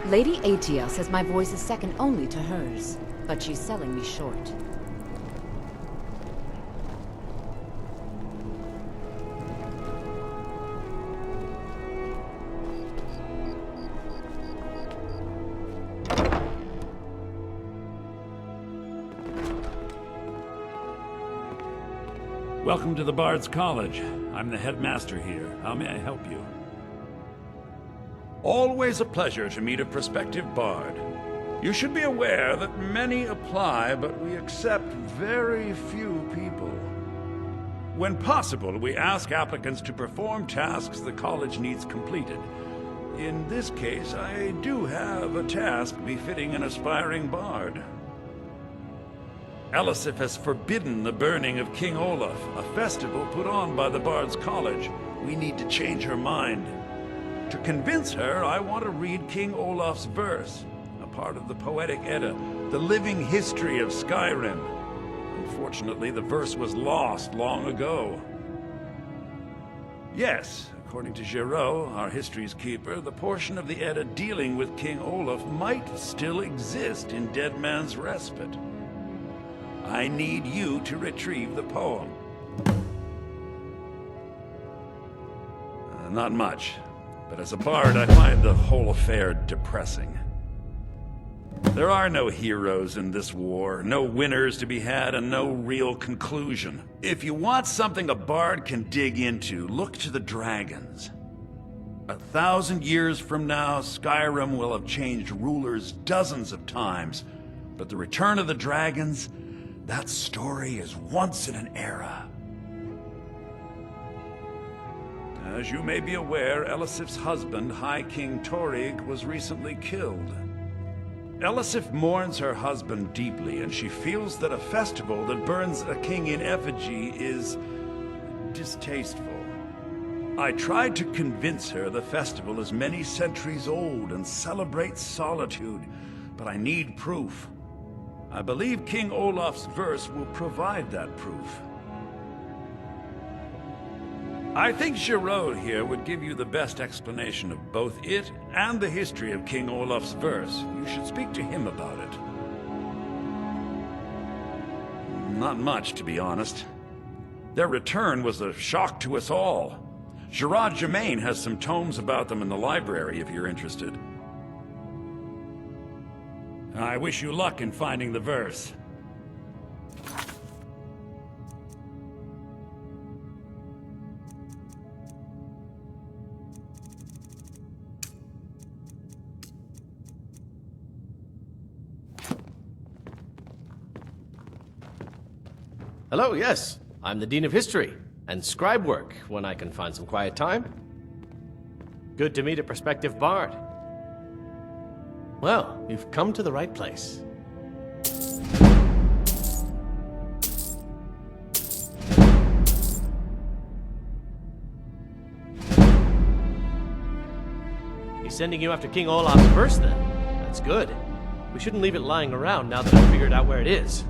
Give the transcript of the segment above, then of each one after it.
Lady Atia says my voice is second only to hers, but she's selling me short. Welcome to the Bards College. I'm the headmaster here. How may I help you? Always a pleasure to meet a prospective bard. You should be aware that many apply, but we accept very few people. When possible, we ask applicants to perform tasks the college needs completed. In this case, I do have a task befitting an aspiring bard. Elisif has forbidden the burning of King Olaf, a festival put on by the Bards College. We need to change her mind. To convince her, I want to read King Olaf's verse, a part of the Poetic Edda, the living history of Skyrim. Unfortunately, the verse was lost long ago. Yes, according to Giraud, our history's keeper, the portion of the Edda dealing with King Olaf might still exist in Dead Man's Respite. I need you to retrieve the poem. Not much, but as a bard, I find the whole affair depressing. There are no heroes in this war, no winners to be had, and no real conclusion. If you want something a bard can dig into, look to the dragons. 1,000 years from now, Skyrim will have changed rulers dozens of times, but the return of the dragons, that story is once in an era. As you may be aware, Elisif's husband, High King Torrig, was recently killed. Elisif mourns her husband deeply, and she feels that a festival that burns a king in effigy is distasteful. I tried to convince her the festival is many centuries old and celebrates solitude, but I need proof. I believe King Olaf's verse will provide that proof. I think Giraud here would give you the best explanation of both it and the history of King Olaf's verse. You should speak to him about it. Not much, to be honest. Their return was a shock to us all. Gerard Germain has some tomes about them in the library if you're interested. I wish you luck in finding the verse. Hello, yes. I'm the Dean of History, and scribe work when I can find some quiet time. Good to meet a prospective bard. Well, you've come to the right place. He's sending you after King Olaf's verse, then. That's good. We shouldn't leave it lying around now that I've figured out where it is.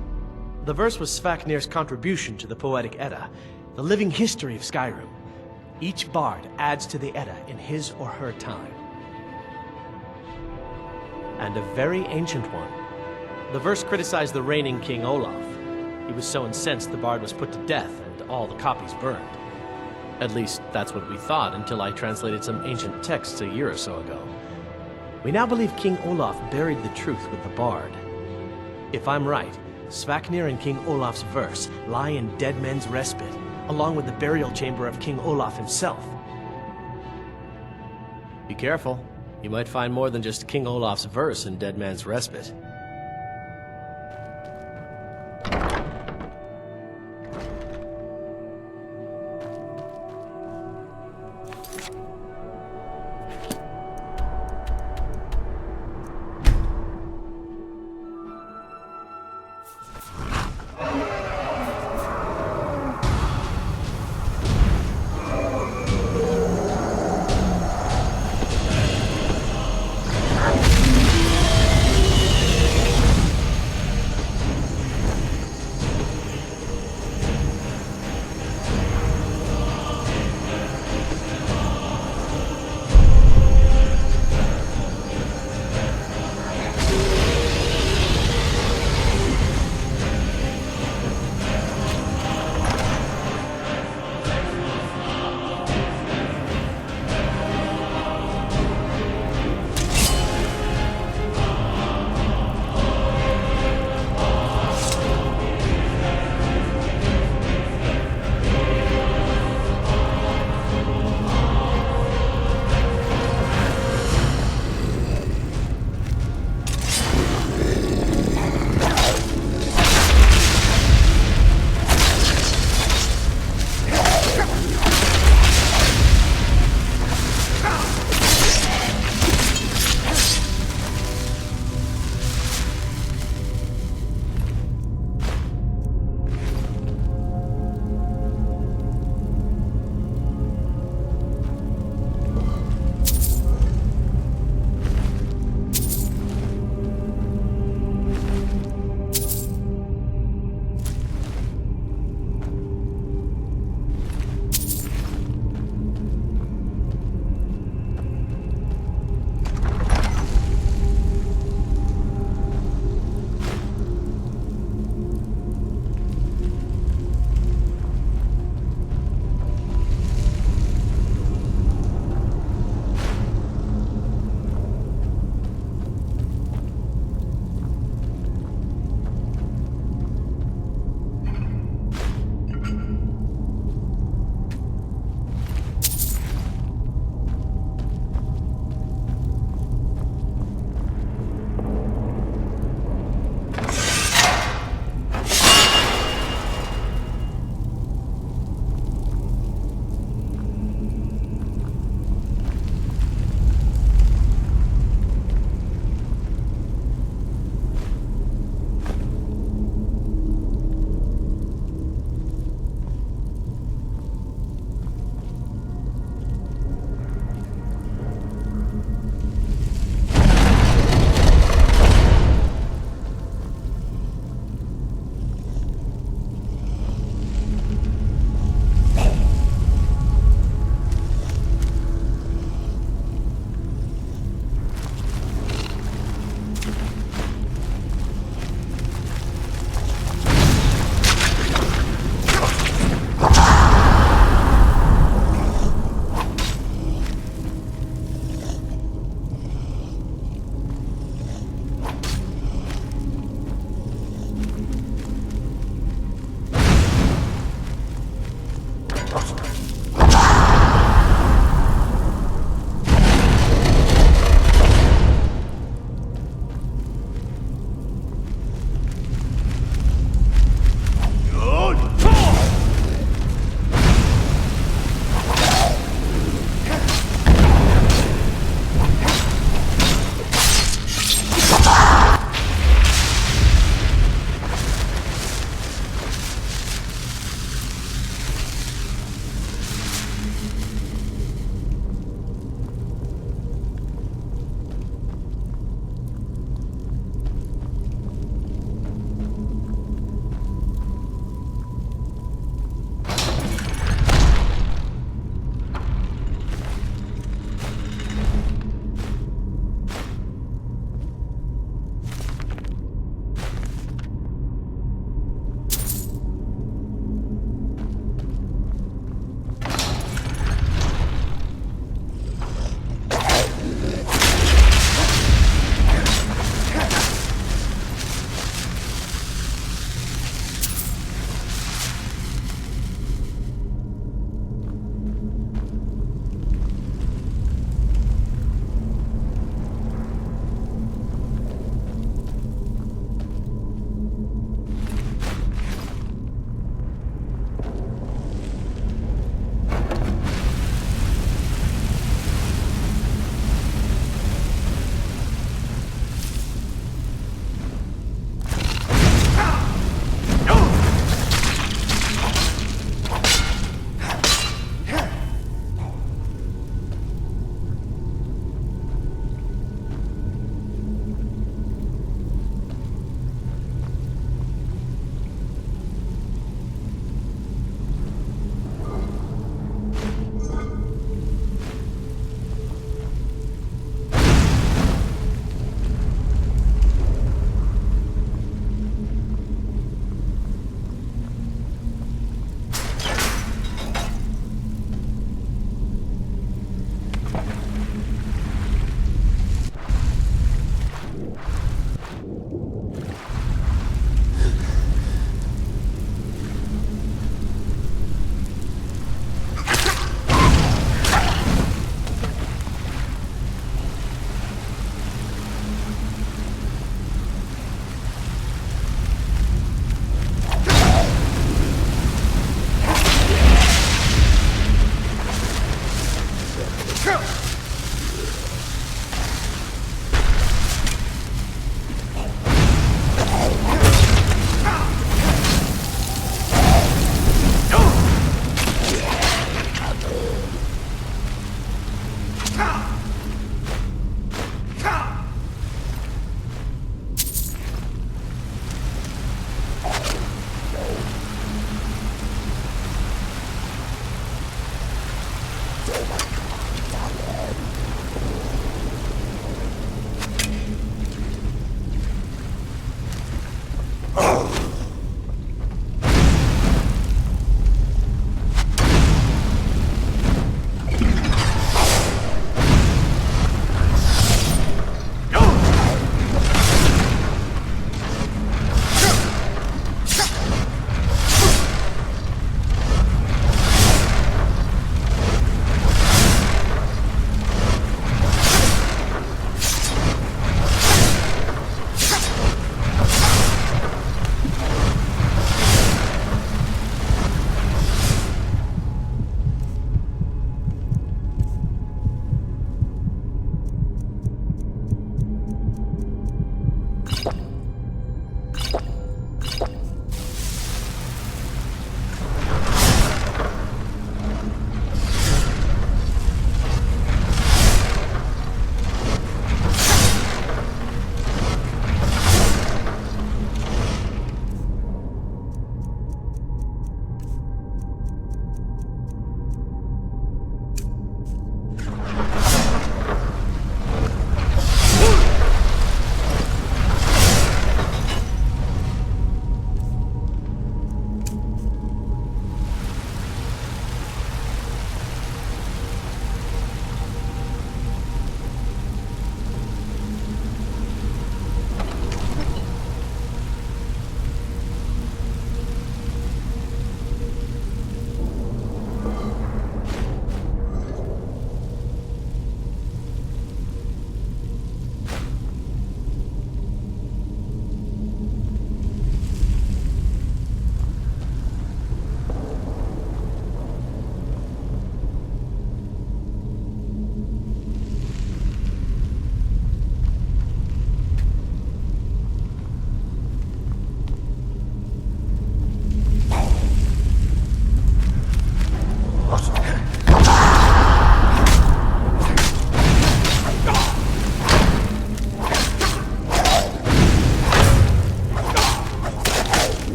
The verse was Svafnir's contribution to the Poetic Edda, the living history of Skyrim. Each bard adds to the Edda in his or her time. And a very ancient one. The verse criticized the reigning King Olaf. He was so incensed the bard was put to death and all the copies burned. At least, that's what we thought until I translated some ancient texts a year or so ago. We now believe King Olaf buried the truth with the bard. If I'm right, Svafnir and King Olaf's verse lie in Dead Men's Respite, along with the burial chamber of King Olaf himself. Be careful. You might find more than just King Olaf's verse in Dead Man's Respite.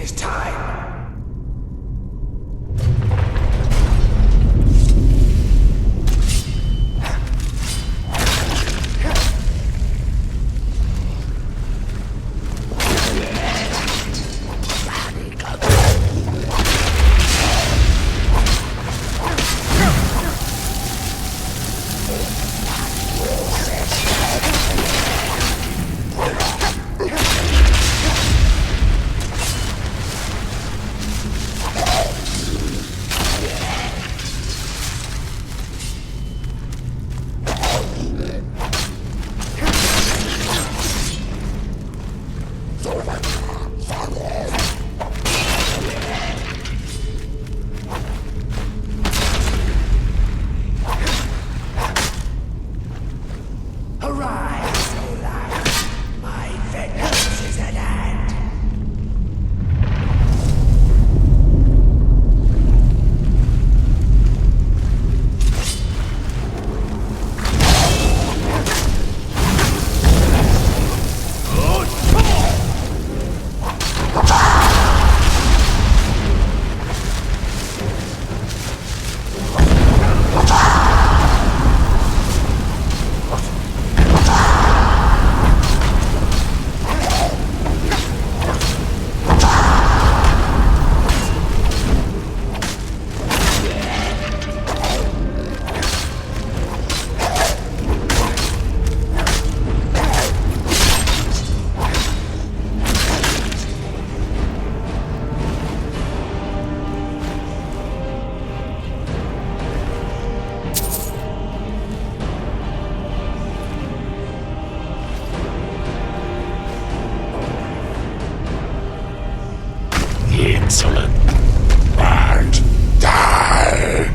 is time. Insolent Bard, die!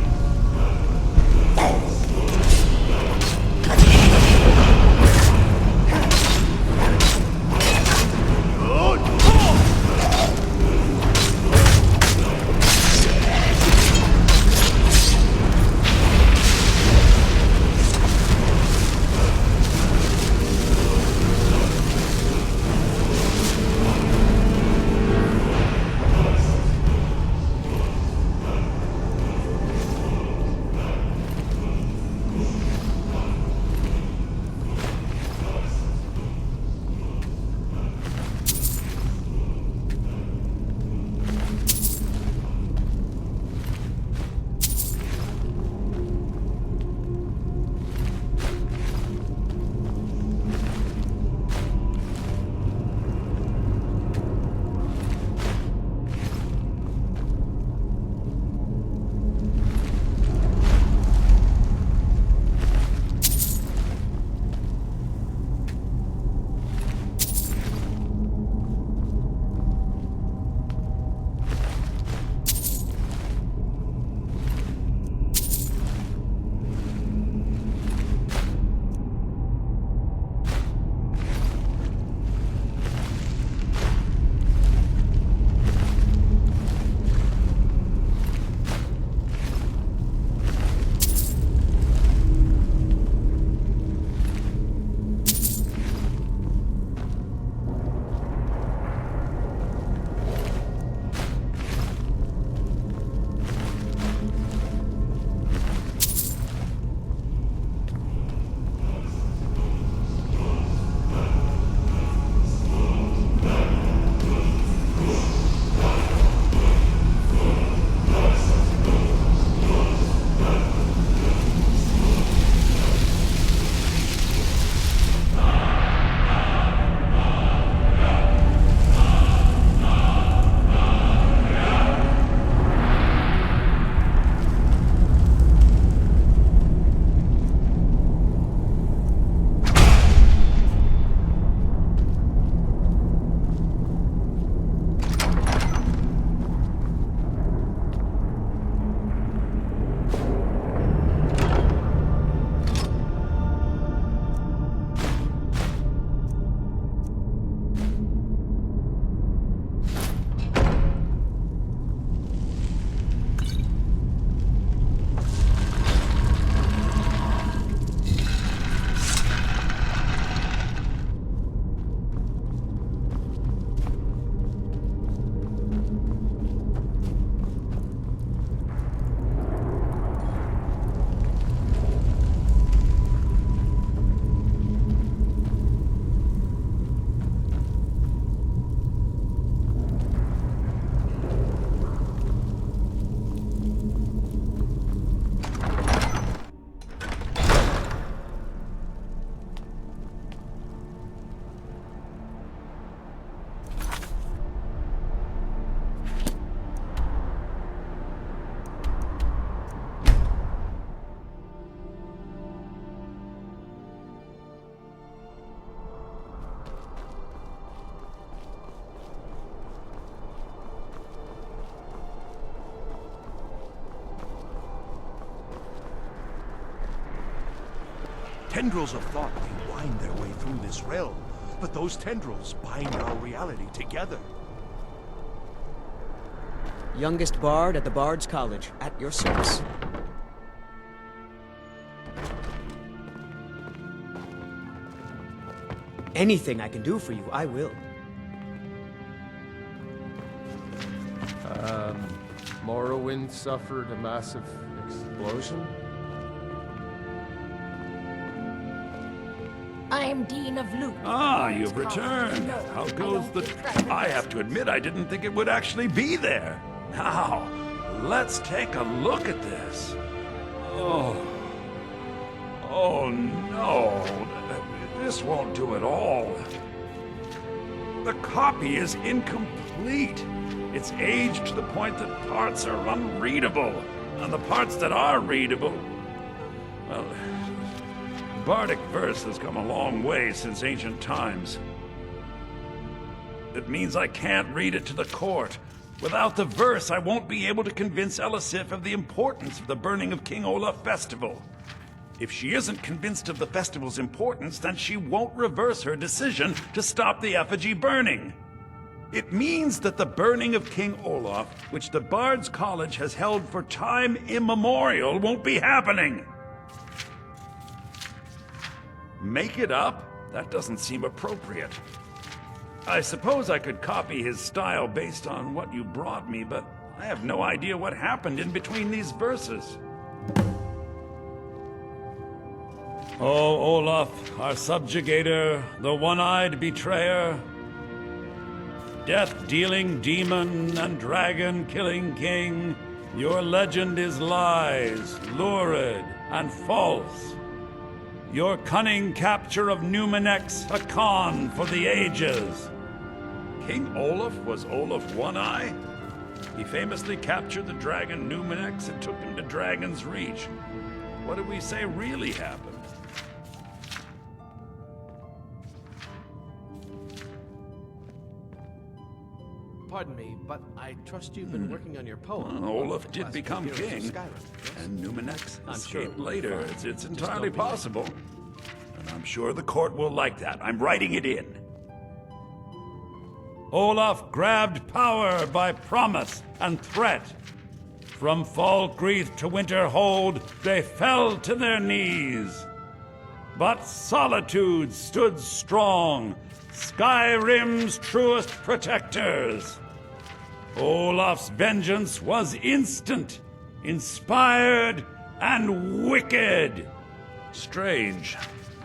Tendrils of thought may wind their way through this realm, but those tendrils bind our reality together. Youngest bard at the Bards College, at your service. Anything I can do for you, I will. Morrowind suffered a massive explosion? I'm Dean of Loot. Ah, you've returned. How goes the... I have to admit, I didn't think it would actually be there. Now, let's take a look at this. Oh no. This won't do at all. The copy is incomplete. It's aged to the point that parts are unreadable, and the parts that are readable, well, bardic verse has come a long way since ancient times. It means I can't read it to the court. Without the verse, I won't be able to convince Elisif of the importance of the burning of King Olaf festival. If she isn't convinced of the festival's importance, then she won't reverse her decision to stop the effigy burning. It means that the burning of King Olaf, which the Bards College has held for time immemorial, won't be happening. Make it up? That doesn't seem appropriate. I suppose I could copy his style based on what you brought me, but I have no idea what happened in between these verses. Oh, Olaf, our subjugator, the one-eyed betrayer, death-dealing demon and dragon-killing king, your legend is lies, lurid, and false. Your cunning capture of Numenex, a con for the ages. King Olaf was Olaf One-Eye? He famously captured the dragon Numenex and took him to Dragon's Reach. What do we say really happened? Pardon me, but I trust you've been working on your poem. Olaf did become king, and Numenex escaped later. It's entirely possible. And I'm sure the court will like that. I'm writing it in. Olaf grabbed power by promise and threat. From Falkreath to Winterhold, they fell to their knees. But solitude stood strong, Skyrim's truest protectors. Olaf's vengeance was instant, inspired, and wicked. Strange.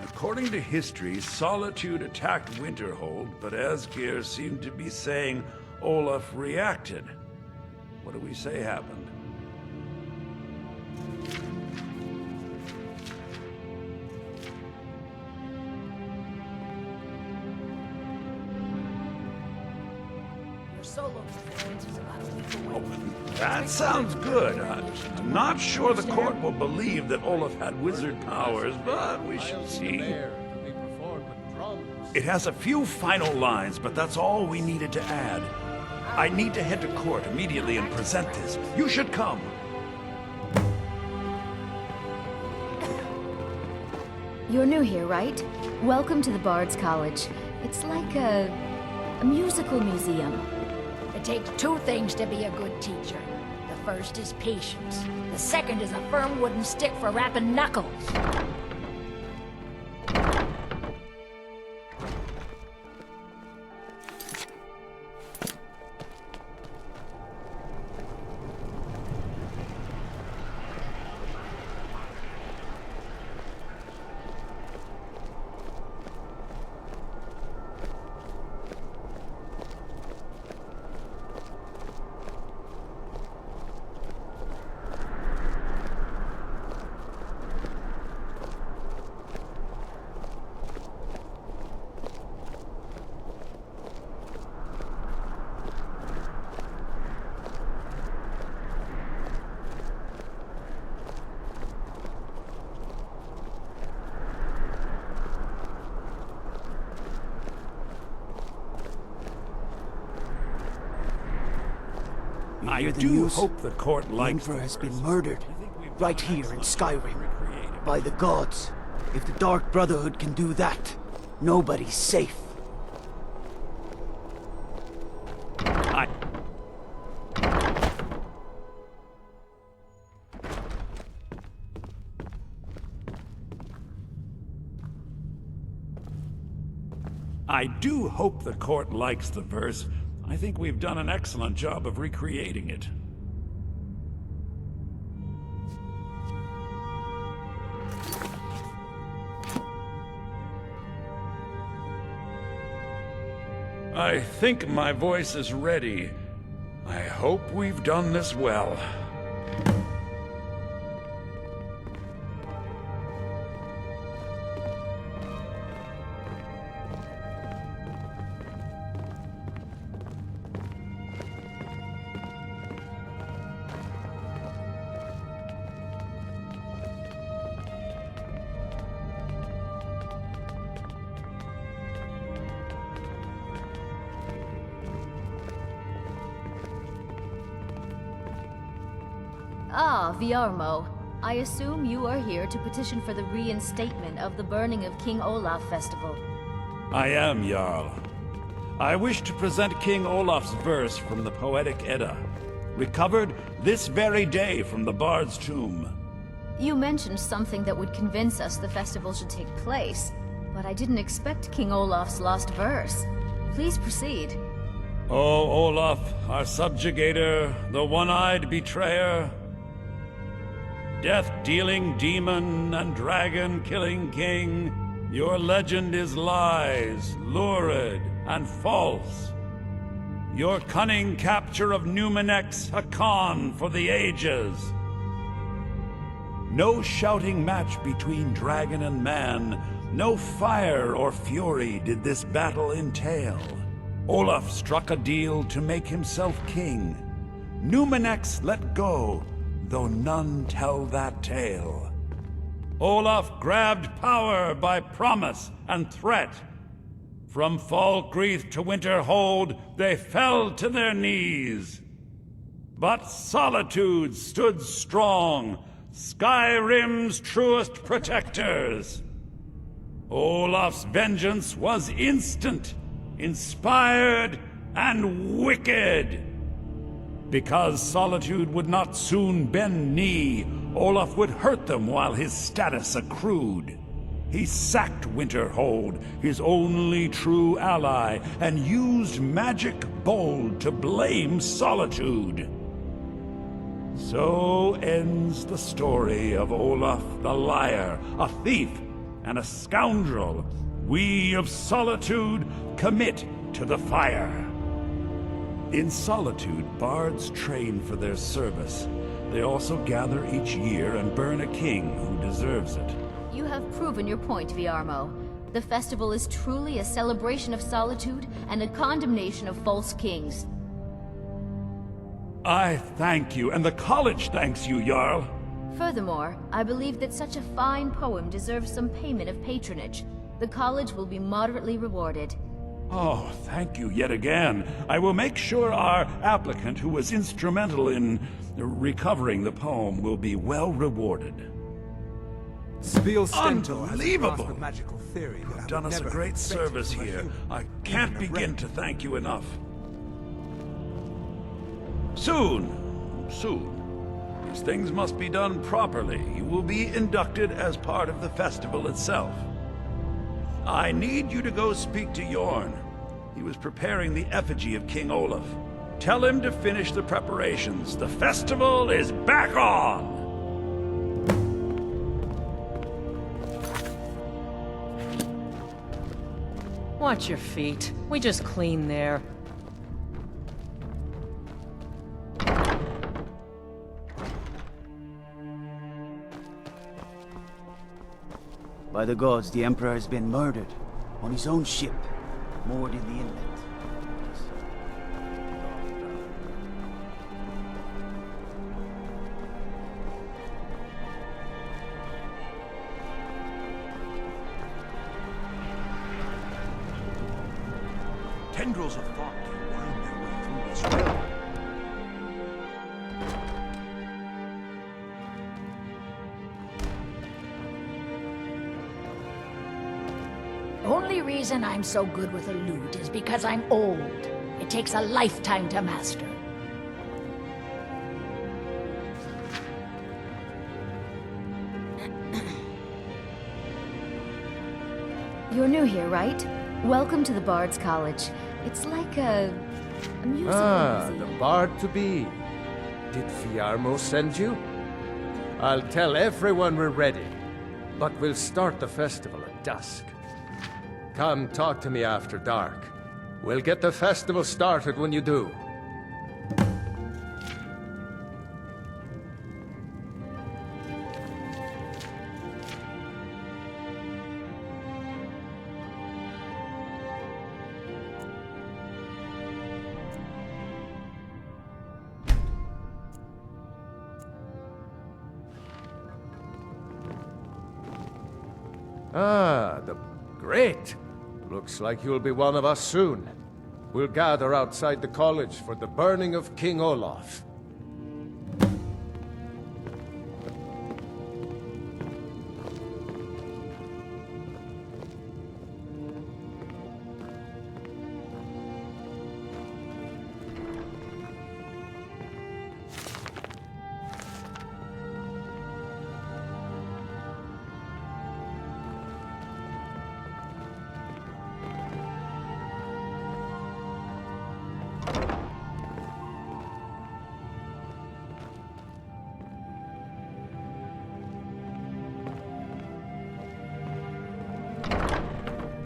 According to history, Solitude attacked Winterhold, but Asgeir seemed to be saying Olaf reacted. What do we say happened? That sounds good. I'm not sure the court will believe that Olaf had wizard powers, but we shall see. It has a few final lines, but that's all we needed to add. I need to head to court immediately and present this. You should come. You're new here, right? Welcome to the Bards College. It's like a musical museum. It takes two things to be a good teacher. The first is patience. The second is a firm wooden stick for rapping knuckles. I do hope the court likes Yennefer has been murdered, right here in Skyrim, by the gods. If the Dark Brotherhood can do that, nobody's safe. I do hope the court likes the verse. I think we've done an excellent job of recreating it. I think my voice is ready. I hope we've done this well. Ah, Viarmo. I assume you are here to petition for the reinstatement of the burning of King Olaf Festival. I am, Jarl. I wish to present King Olaf's verse from the Poetic Edda, recovered this very day from the Bard's tomb. You mentioned something that would convince us the festival should take place, but I didn't expect King Olaf's lost verse. Please proceed. O Olaf, our subjugator, the one-eyed betrayer, death-dealing demon and dragon-killing king, your legend is lies, lurid, and false. Your cunning capture of Numenex, a con for the ages. No shouting match between dragon and man, no fire or fury did this battle entail. Olaf struck a deal to make himself king. Numenex let go, though none tell that tale. Olaf grabbed power by promise and threat. From Falkreath to Winterhold, they fell to their knees. But Solitude stood strong, Skyrim's truest protectors. Olaf's vengeance was instant, inspired, and wicked. Because Solitude would not soon bend knee, Olaf would hurt them while his status accrued. He sacked Winterhold, his only true ally, and used magic bold to blame Solitude. So ends the story of Olaf the liar, a thief, and a scoundrel. We of Solitude commit to the fire. In Solitude, bards train for their service. They also gather each year and burn a king who deserves it. You have proven your point, Viarmo. The festival is truly a celebration of solitude and a condemnation of false kings. I thank you, and the college thanks you, Jarl. Furthermore, I believe that such a fine poem deserves some payment of patronage. The college will be moderately rewarded. Oh, thank you yet again. I will make sure our applicant, who was instrumental in recovering the poem, will be well rewarded. Unbelievable! You've done us a great service here. I can't begin to thank you enough. Soon, these things must be done properly. You will be inducted as part of the festival itself. I need you to go speak to Yorn. He was preparing the effigy of King Olaf. Tell him to finish the preparations. The festival is back on! Watch your feet. We just cleaned there. By the gods, the Emperor has been murdered. On his own ship. Moored in the inlet. Tendrils of thought can wind their way through this realm. reason I'm so good with a lute is because I'm old. It takes a lifetime to master. You're new here, right? Welcome to the Bards College. It's like a musical The museum. bard-to-be. Did Fiarmo send you? I'll tell everyone we're ready, but we'll start the festival at dusk. Come talk to me after dark. We'll get the festival started when you do. Great! Looks like you'll be one of us soon. We'll gather outside the college for the burning of King Olaf.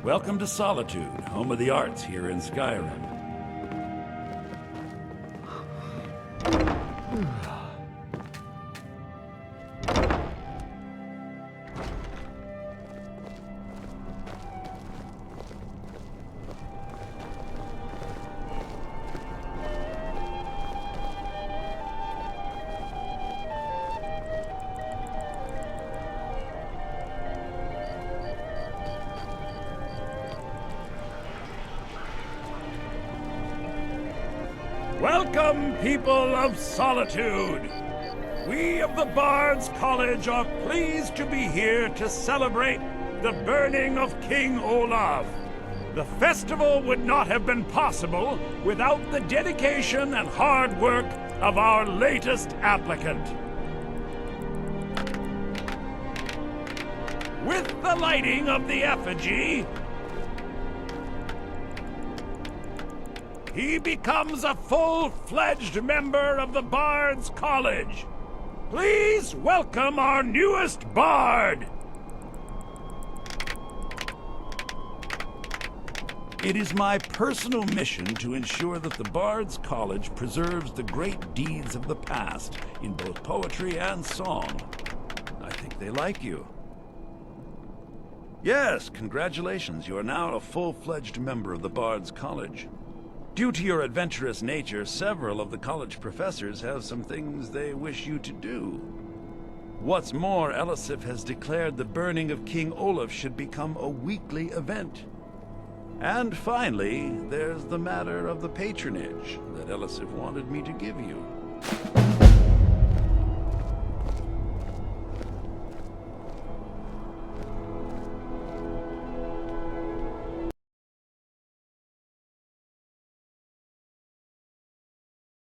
Welcome to Solitude, home of the arts here in Skyrim. Welcome, people of Solitude! We of the Bards College are pleased to be here to celebrate the burning of King Olaf. The festival would not have been possible without the dedication and hard work of our latest applicant. With the lighting of the effigy, he becomes a full-fledged member of the Bards College. Please welcome our newest bard. It is my personal mission to ensure that the Bards College preserves the great deeds of the past in both poetry and song. I think they like you. Yes, congratulations. You are now a full-fledged member of the Bards College. Due to your adventurous nature, several of the college professors have some things they wish you to do. What's more, Elisif has declared the burning of King Olaf should become a weekly event. And finally, there's the matter of the patronage that Elisif wanted me to give you.